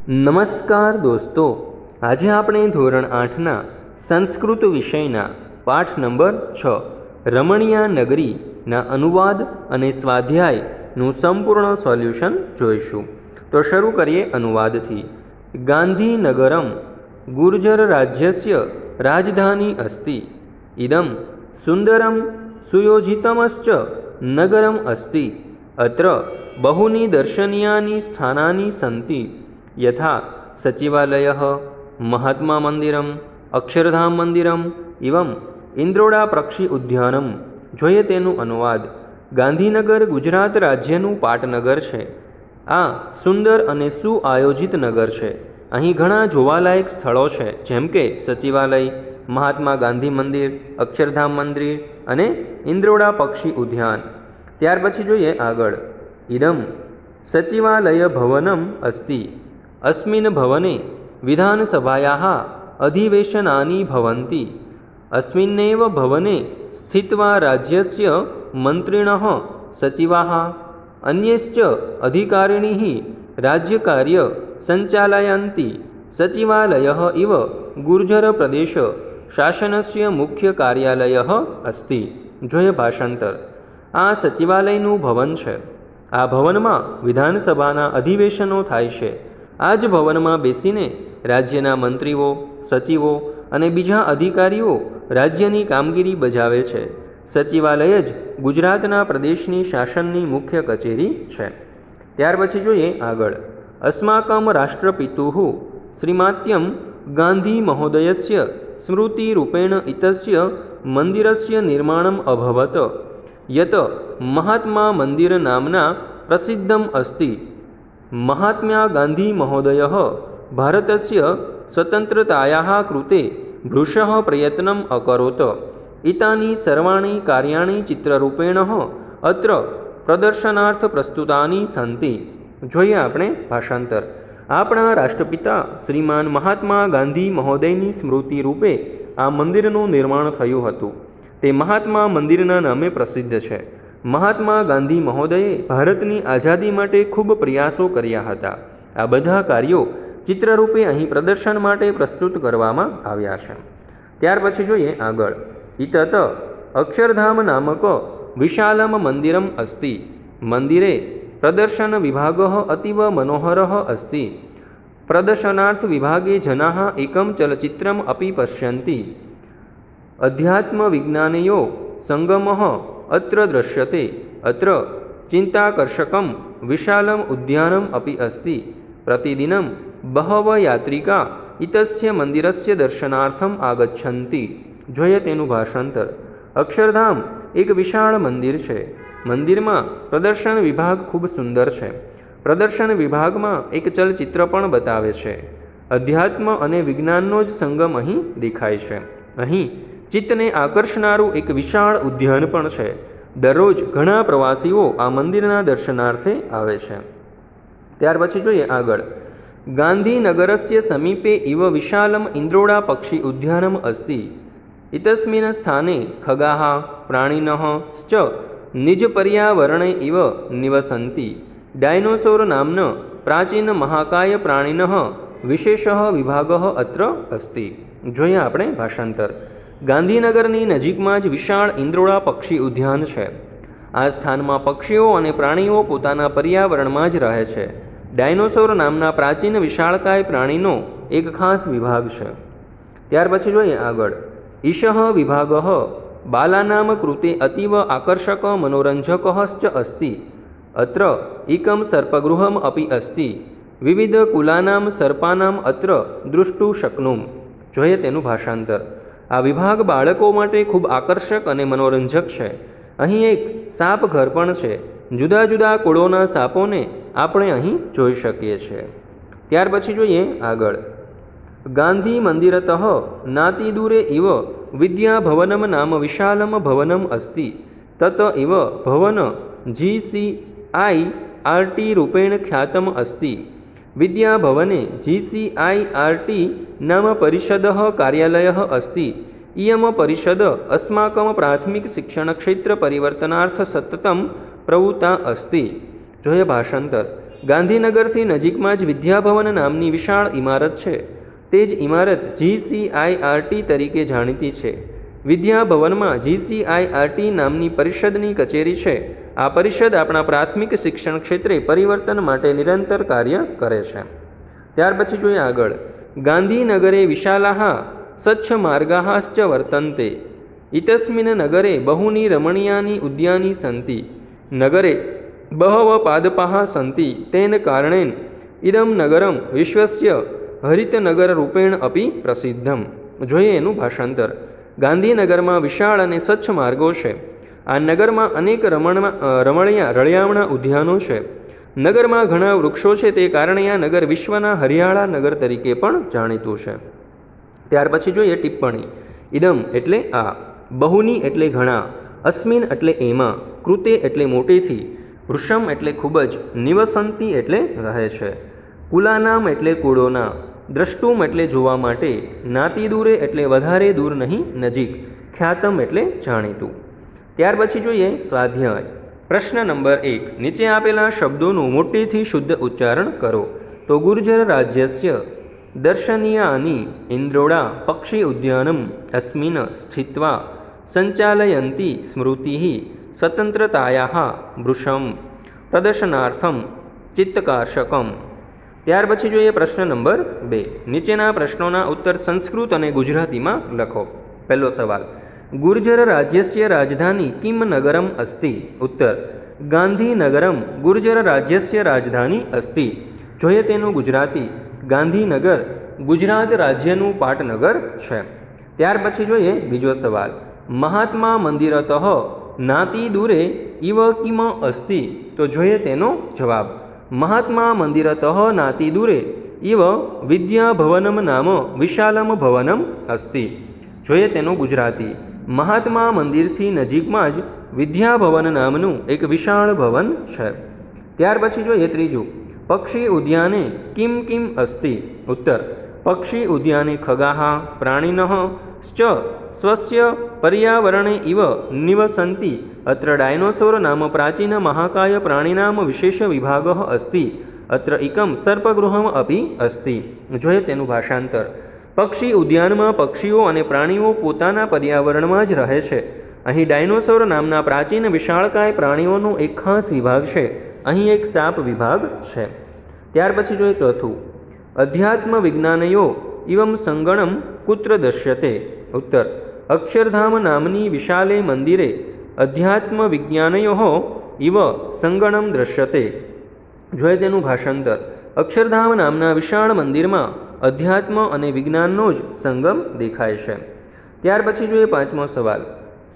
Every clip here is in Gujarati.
નમસ્કાર દોસ્તો, આજે આપણે ધોરણ 8ના સંસ્કૃત વિષયના પાઠ નંબર 6 રમણીયા નગરીના અનુવાદ અને સ્વાધ્યાયનું સંપૂર્ણ સોલ્યુશન જોઈશું. તો શરૂ કરીએ અનુવાદથી. ગાંધીનગરમ ગુર્જર રાજ્યસ્ય રાજધાની અસ્તિ. ઇદમ સુંદરમ સુયોજિતમશ્ચ નગરમ અસ્તિ. અત્ર બહૂની દર્શનીયાની સ્થાનાની સંતિ. यथा सचिवालयः, महात्मा मंदिरम, अक्षरधाम मंदिरम एवं इंद्रोड़ा पक्षी उद्यानम. જોઈએ તેનું અનુવાદ. ગાંધીનગર ગુજરાત રાજ્યનું પાટનગર છે. આ સુંદર અને સુઆયોજિત નગર છે. અહીં ઘણા જોવાલાયક સ્થળો છે, જેમ કે સચિવાલય, મહાત્મા ગાંધી મંદિર, અક્ષરધામ મંદિર અને ઇન્દ્રોડા પક્ષી ઉદ્યાન. ત્યાર પછી જોઈએ આગળ. ઇદમ સચિવાલય ભવનમ અસ્તિ. अस्मिन् भवने विधानसभायाः अधिवेशनानि भवन्ति. अस्मिन्नेव भवने स्थित्वा राज्यस्य मन्त्रिणः, सचिवाः, अन्यश्च अधिकारिणीः राज्यकार्य सञ्चालयन्ति. सचिवालयः इव गुर्जरप्रदेश शासनस्य मुख्य कार्यालयः अस्ति. જોઈએ ભાષાંતર. આ સચિવાલયનું ભવન છે. આ ભવનમાં વિધાનસભાના અધિવેશનો થાય છે. આ જ ભવનમાં બેસીને રાજ્યના મંત્રીઓ, સચિવો અને બીજા અધિકારીઓ રાજ્યની કામગીરી બજાવે છે. સચિવાલય જ ગુજરાતના પ્રદેશની શાસનની મુખ્ય કચેરી છે. ત્યાર પછી જોઈએ આગળ. અસ્માકમ રાષ્ટ્રપિતુઃ શ્રીમાત્યમ ગાંધી મહોદયસ્ય સ્મૃતિરૂપેણ ઇતસ્ય મંદિરસ્ય નિર્માણમ અભવત, યત મહાત્મા મંદિર નામના પ્રસિદ્ધમ અસ્તિ. महात्मा गांधी महोदय भारतस्य स्वतंत्रतायाः कृते भृशः प्रयत्नम् अकरोत्. इतानि सर्वाणि कार्याणि चित्ररूपेण अत्र प्रदर्शनार्थ प्रस्तुतानि सन्ति. જોઈએ આપણે ભાષાંતર. આપણા રાષ્ટ્રપિતા શ્રીમાન મહાત્મા ગાંધી મહોદયની સ્મૃતિ રૂપે આ મંદિરનું નિર્માણ થયું હતું. તે મહાત્મા મંદિરના નામે પ્રસિદ્ધ છે. મહાત્મા ગાંધી મહોદયે ભારતની આઝાદી માટે ખૂબ પ્રયાસો કર્યા હતા. આ બધા કાર્યો ચિત્રરૂપે અહીં પ્રદર્શન માટે પ્રસ્તુત કરવામાં આવ્યા છે. ત્યાર પછી જોઈએ આગળ. ઇતત અક્ષરધામ નામક વિશાલમ મંદિરમ અસ્તિ. મંદિરે પ્રદર્શન વિભાગ અતીવ મનોહર અસ્તિ. પ્રદર્શનાર્થ વિભાગે જનાः એકમ ચલચિત્રમ અપી પશ્યन्ति. અધ્યાત્મ વિજ્ઞાનયો સંગમઃ अत्र दृश्यते. अत्र चिंताकर्षकं विशालम् उद्यानम् अपि अस्ति. प्रतिदिनं बहवः यात्रिका इतस्य मंदिरस्य दर्शनार्थम आगच्छन्ति. જોઈએ તેનું ભાષાંતર. અક્ષરધામ એક વિશાળ મંદિર છે. મંદિરમાં પ્રદર્શન વિભાગ ખૂબ સુંદર છે. પ્રદર્શન વિભાગમાં એક ચલચિત્ર પણ બતાવે છે. અધ્યાત્મ અને વિજ્ઞાનનો જ સંગમ અહીં દેખાય છે. અહીં ચિત્તને આકર્ષનારું એક વિશાળ ઉદ્યાન પણ છે. દરરોજ ઘણા પ્રવાસીઓ આ મંદિરના દર્શનાર્થે આવે છે. ત્યાર પછી જોઈએ આગળ. ગાંધીનગરસ્ય સમીપે ઇવ વિશાલમ ઇન્દ્રોડા પક્ષી ઉદ્યાનમ અસ્તિ. ઇતસ્મિન સ્થાને ખગાः પ્રાણિનઃ ચ નિજ પર્યાવરણે ઇવ નિવસન્તિ. ડાયનોસોર નામ્ન પ્રાચીન મહાકાય પ્રાણિનઃ વિશેષઃ વિભાગઃ અત્ર અસ્તિ. જોઈએ આપણે ભાષાંતર. ગાંધીનગરની નજીકમાં જ વિશાળ ઇન્દ્રોડા પક્ષી ઉદ્યાન છે. આ સ્થાનમાં પક્ષીઓ અને પ્રાણીઓ પોતાના પર્યાવરણમાં જ રહે છે. ડાયનોસોર નામના પ્રાચીન વિશાળકાય પ્રાણીનો એક ખાસ વિભાગ છે. ત્યાર પછી જોઈએ આગળ. ઈશઃ વિભાગઃ બાલાનામ કૃતે અતીવ આકર્ષક મનોરંજકશ્ચ અસ્તિ. અત્ર એકમ સર્પગૃહમ અપી અસ્તિ. વિવિધ કુલાનામ સર્પાનામ અત્ર દૃષ્ટું શક્નુમ. જોઈએ તેનું ભાષાંતર. આ વિભાગ બાળકો માટે ખૂબ આકર્ષક અને મનોરંજક છે. અહીં એક સાપ ઘર પણ છે. જુદા જુદા કુળોના સાપોને આપણે અહીં જોઈ શકીએ છીએ. ત્યાર પછી જોઈએ આગળ. ગાંધી મંદિરતઃ નાતિદૂરે ઇવ વિદ્યાભવનમ નામ વિશાલમ ભવનમ અસ્તિ. તત ઇવ ભવન GCIRT રૂપેણ ખ્યાતમ અસ્તિ. વિદ્યાભવને GCIRT નામ પરિષદઃ કાર્યાલયઃ અસ્તિ. इयम परिषद अस्माकं प्राथमिक शिक्षण क्षेत्र परिवर्तनार्थ सततम प्रवृत्ता अस्ति. જોઈએ ભાષાંતર. ગાંધીનગરથી નજીકમાં જ વિદ્યાભવન નામની વિશાળ ઇમારત છે. તે જ ઇમારત GCIRT તરીકે જાણીતી છે. વિદ્યાભવનમાં GCIRT નામની પરિષદની કચેરી છે. આ પરિષદ આપણા પ્રાથમિક શિક્ષણ ક્ષેત્રે પરિવર્તન માટે નિરંતર કાર્ય કરે છે. ત્યાર પછી જોઈએ આગળ. ગાંધીનગરે વિશાલાહ સ્વચ્છ માર્ગાશ્ચ વર્તન્તે. ઇતસ્મિન નગરે બહૂની રમણીયાની ઉદ્યાની સન્તિ. નગરે બહવ પાદપાः સન્તિ. તેન કારણેન ઇદમ નગરમ વિશ્વસ્ય હરિતનગર રૂપેણ અપી પ્રસિદ્ધમ. જોઈએ એનું ભાષાંતર. ગાંધીનગરમાં વિશાળ અને સ્વચ્છ માર્ગો છે. આ નગરમાં અનેક રળિયામણા ઉદ્યાનો છે. નગરમાં ઘણા વૃક્ષો છે. તે કારણે આ નગર વિશ્વના હરિયાળા નગર તરીકે પણ જાણીતું છે. ત્યાર પછી જોઈએ ટિપ્પણી. ઇદમ એટલે આ, બહુની એટલે ઘણા, અસ્મિન એટલે એમાં, કૃતે એટલે મોટેથી, વૃષમ એટલે ખૂબ જ, નિવસંતિ એટલે રહે છે, કુલાનામ એટલે કુળોના, દ્રષ્ટુમ એટલે જોવા માટે, નાતિ દૂરે એટલે વધારે દૂર નહીં નજીક, ખ્યાતમ એટલે જાણીતું. ત્યાર પછી જોઈએ સ્વાધ્યાય. પ્રશ્ન નંબર 1. નીચે આપેલા શબ્દોનું મોટેથી શુદ્ધ ઉચ્ચારણ કરો. તો ગુર્જર રાજ્યસ્ય દર્શનીયાની ઇન્દ્રોડા પક્ષી ઉદ્યાનમ અસ્મિન સ્થિત્વા સંચાલયંતી સ્મૃતિ સ્વતંત્રતાયાઃ વૃષમ પ્રદર્શનાર્થમ ચિત્તકાર્ષકમ. ત્યાર પછી જોઈએ પ્રશ્ન નંબર 2. નીચેના પ્રશ્નોના ઉત્તર સંસ્કૃત અને ગુજરાતીમાં લખો. પહેલો સવાલ. ગુર્જર રાજ્યસ્ય રાજધાની કિમ નગરમ અસ્તિ? ઉત્તર. ગાંધીનગરમ ગુર્જર રાજ્યસ્ય રાજધાની અસ્તિ. જોઈએ તેનું ગુજરાતી. ગાંધીનગર ગુજરાત રાજ્યનું પાટનગર છે. ત્યાર પછી જોઈએ બીજો સવાલ. મહાત્મા મંદિરતઃ નાતિ દૂરે ઇવ કિમ અસ્તિ? તો જોઈએ તેનો જવાબ. મહાત્મા મંદિરતઃ નાતિ દૂરે ઇવ વિદ્યાભવનમ નામ વિશાલમ ભવનમ અસ્તિ. જોઈએ તેનું ગુજરાતી. મહાત્મા મંદિરથી નજીકમાં જ વિદ્યાભવન નામનું એક વિશાળ ભવન છે. ત્યાર પછી જોઈએ ત્રીજું. પક્ષી ઉદ્યાને કિમ કિમ અસ્તિ? ઉત્તર. પક્ષી ઉદ્યાને ખગાઃ પ્રાણિનઃ ચ સ્વસ્ય પર્યાવરણે ઇવ નિવસન્તિ. અત્ર ડાયનોસોર નામ પ્રાચીન મહાકાય પ્રાણીનામ વિશેષ વિભાગઃ અસ્તિ. અત્ર એકમ સર્પગૃહમ અપી અસ્તિ. જોઈએ તેનું ભાષાંતર. પક્ષી ઉદ્યાનમાં પક્ષીઓ અને પ્રાણીઓ પોતાના પર્યાવરણમાં જ રહે છે. અહીં ડાયનોસોર નામના પ્રાચીન વિશાળકાય પ્રાણીઓનો એક ખાસ વિભાગ છે. અહીં એક સાપ વિભાગ છે. ત્યાર પછી જોઈએ ચોથું. અધ્યાત્મ વિજ્ઞાનયો ઇવમ સંગણમ કુત્ર દશ્યતે? ઉત્તર. અક્ષરધામ નામની વિશાલે મંદિરે અધ્યાત્મ વિજ્ઞાનયો ઇવ સંગણમ દૃશ્યતે. જોઈએ તેનું ભાષાંતર. અક્ષરધામ નામના વિશાળ મંદિરમાં અધ્યાત્મ અને વિજ્ઞાનનો જ સંગમ દેખાય છે. ત્યાર પછી જોઈએ પાંચમો સવાલ.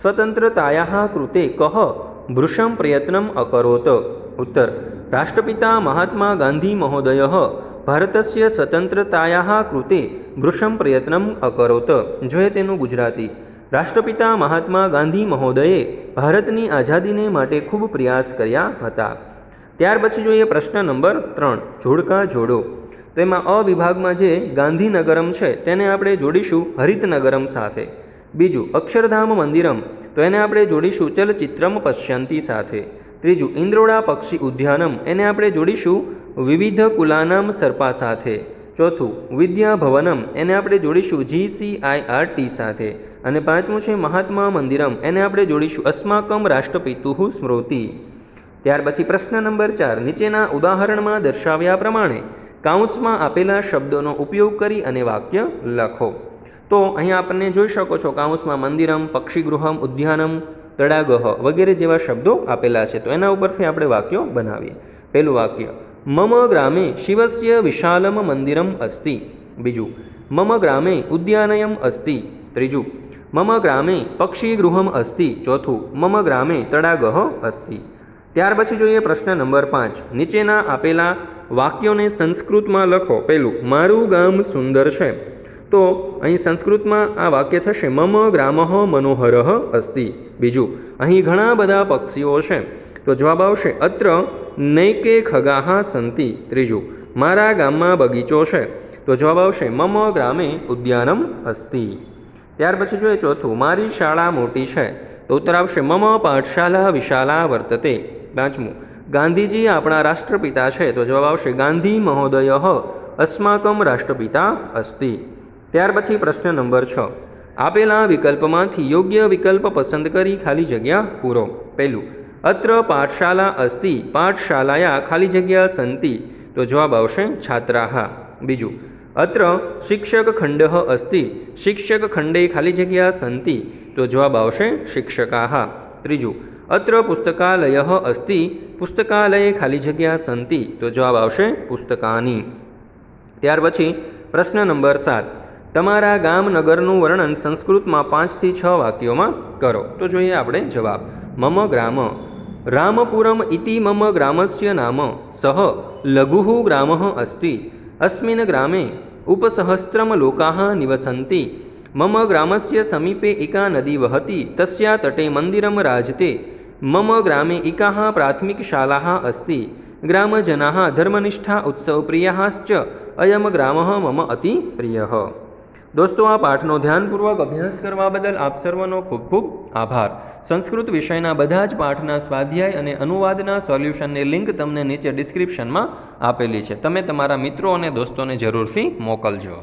સ્વતંત્રતાયાઃ કૃતે કહ ભૃશમ પ્રયત્નમ અકરોત? ઉત્તર. રાષ્ટ્રપિતા મહાત્મા ગાંધી મહોદયઃ ભારતસ્ય સ્વતંત્રતાયાઃ કૃતે ભૃશમ પ્રયત્નમ અકરોત. જોઈએ તેનું ગુજરાતી. રાષ્ટ્રપિતા મહાત્મા ગાંધી મહોદયે ભારતની આઝાદીને માટે ખૂબ પ્રયાસ કર્યા હતા. ત્યાર પછી જોઈએ પ્રશ્ન નંબર 3. જોડકા જોડો. તો એમાં અ વિભાગમાં જે ગાંધીનગરમ છે તેને આપણે જોડીશું હરિતનગરમ સાથે. બીજું અક્ષરધામ મંદિરમ, તો એને આપણે જોડીશું ચલચિત્રમ પશ્યંતી સાથે. ત્રીજું ઇન્દ્રોડા પક્ષી ઉદ્યાનમ, એને આપણે જોડીશું વિવિધ કુલાનામ સર્પા સાથે. ચોથું વિદ્યાભવનમ, એને આપણે જોડીશું GCIRT સાથે. અને પાંચમું છે મહાત્મા મંદિરમ, એને આપણે જોડીશું અસ્માકમ રાષ્ટ્રપિતુઃ સ્મૃતિ. ત્યાર પછી પ્રશ્ન નંબર 4. નીચેના ઉદાહરણમાં દર્શાવ્યા પ્રમાણે કાઉન્સમાં આપેલા શબ્દોનો ઉપયોગ કરી અને વાક્ય લખો. તો અહીંયા આપણને જોઈ શકો છો કાઉન્સમાં મંદિરમ, પક્ષીગૃહમ, ઉદ્યાનમ, તડાગહ વગેરે જેવા શબ્દો આપેલા છે. તો એના ઉપરથી આપણે વાક્યો બનાવીએ. પહેલું વાક્ય. મમ ગ્રામે શિવસ્ય વિશાલમ મંદિરમ અસ્તિ. બીજું. મમ ગ્રામે ઉદ્યાનયમ અસ્તિ. ત્રીજું. મમ ગ્રામે પક્ષીગૃહમ અસ્તિ. ચોથું. મમ ગ્રામે તડાગહ અસ્તિ. ત્યાર પછી જોઈએ પ્રશ્ન નંબર 5. નીચેના આપેલા વાક્યોને સંસ્કૃતમાં લખો. પહેલું. મારું ગામ સુંદર છે. તો અહીં સંસ્કૃતમાં આ વાક્ય થશે મમ ગ્રામઃ મનોહરઃ અસ્તિ. બીજું. અહીં ઘણા બધા પક્ષીઓ છે. તો જવાબ આવશે અત્ર નૈકે ખગાઃ સંતિ. ત્રીજું. મારા ગામમાં બગીચો છે. તો જવાબ આવશે મમ ગ્રામે ઉદ્યાનમ અસ્તિ. ત્યાર પછી જોઈએ ચોથું. મારી શાળા મોટી છે. તો ઉત્તર આવશે મમ પાઠશાલા વિશાલા વર્તતે. પાંચમું. ગાંધીજી આપણા રાષ્ટ્રપિતા છે, તો જવાબ આવશે ગાંધી મહોદયઃ અસ્માકમ રાષ્ટ્રપિતા અસ્તિ. ત્યાર પછી પ્રશ્ન નંબર 6. આપેલા વિકલ્પમાંથી યોગ્ય વિકલ્પ પસંદ કરી ખાલી જગ્યા પૂરો. પહેલું, અત્ર પાઠશાલા અસ્તિ પાઠશાલાયા ખાલી જગ્યા સંતિ, તો જવાબ આવશે છાત્રાહ. બીજું, અત્ર શિક્ષક ખંડઃ અસ્તિ શિક્ષક ખંડે ખાલી જગ્યા સંતિ, તો જવાબ આવશે શિક્ષકાહ. ત્રીજું, અત્ર પુસ્તકાલયઃ અસ્તિ પુસ્તકાલયે ખાલી જગ્યા સંતિ, તો જવાબ આવશે પુસ્તકાની. ત્યાર પછી પ્રશ્ન નંબર 7. તમારા ગામ નગરનું વર્ણન સંસ્કૃતમાં 5 થી 6 વાક્યોમાં કરો. તો જોઈએ આપણે જવાબ. મમ ગ્રામ રામપુરમ ઇતિ મમ ગ્રામસ્ય નામ સહ લઘુઃ ગ્રામઃ અસ્તિ અસ્મિન ગ્રામે ઉપસહસ્રમ લોકાઃ નિવસન્તિ મમ ગ્રામસ્ય સમીપે એકા નદી વહતિ તસ્યા તટે મંદિરમ રાજતે મમ ગ્રામે એકાઃ પ્રાથમિક શાલાઃ અસ્તિ ગ્રામજનાઃ ધર્મનિષ્ઠા ઉત્સવપ્રિયાશ્ચ અયમ ગ્રામઃ મમ અતિ પ્રિયઃ. દોસ્તો, આ પાઠનો ધ્યાનપૂર્વક અભ્યાસ કરવા બદલ આપ સર્વનો ખૂબ ખૂબ આભાર. સંસ્કૃત વિષયના બધા જ પાઠના સ્વાધ્યાય અને અનુવાદના સોલ્યુશનની લિંક તમને નીચે ડિસ્ક્રિપ્શનમાં આપેલી છે. તમે તમારા મિત્રો અને દોસ્તોને જરૂરથી મોકલજો.